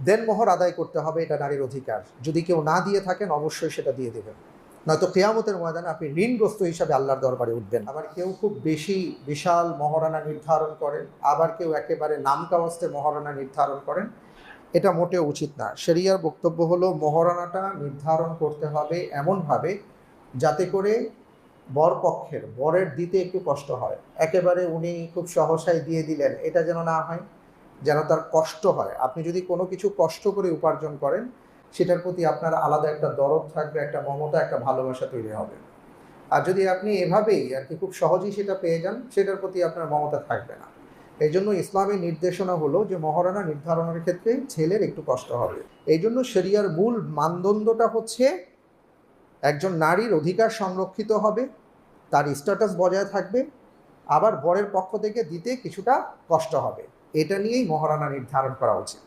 দেন মোহর আদায় করতে হবে, এটা নারীর অধিকার। যদি কেউ না দিয়ে থাকেন অবশ্যই সেটা দিয়ে দেবেন, নয়তো কিয়ামতের ময়দানে আপনি ঋণগ্রস্ত হিসাবে আল্লাহর দরবারে উঠবেন। আবার কেউ খুব বেশি বিশাল মহারণা নির্ধারণ করেন, আবার কেউ একেবারে নামকাওয়াস্তে মহারণা নির্ধারণ করেন, এটা মোটেও উচিত না। শরিয়ার বক্তব্য হলো মহারণাটা নির্ধারণ করতে হবে এমনভাবে যাতে করে বরের দিতে একটু কষ্ট হয়। একেবারে উনি খুব সহসাই দিয়ে দিলেন এটা যেন না হয়, যেন তার কষ্ট হয়। আপনি যদি কোনো কিছু কষ্ট করে উপার্জন করেন সেটার প্রতি আপনার আলাদা একটা দরদ থাকবে, একটা মমতা, একটা ভালোবাসা তৈরি হবে। আর যদি আপনি এভাবেই আর কি খুব সহজেই সেটা পেয়ে যান, সেটার প্রতি আপনার মমতা থাকবে না। এই জন্য ইসলামের নির্দেশনা হলো যে মহারণা নির্ধারণের ক্ষেত্রে ছেলের একটু কষ্ট হবে। এই জন্য শরিয়ার মূল মানদণ্ডটা হচ্ছে একজন নারীর অধিকার সংরক্ষিত হবে, তার স্ট্যাটাস বজায় থাকবে, আবার বরের পক্ষ থেকে দিতে কিছুটা কষ্ট হবে। এটা নিয়েই মহারণা নির্ধারণ করা উচিত।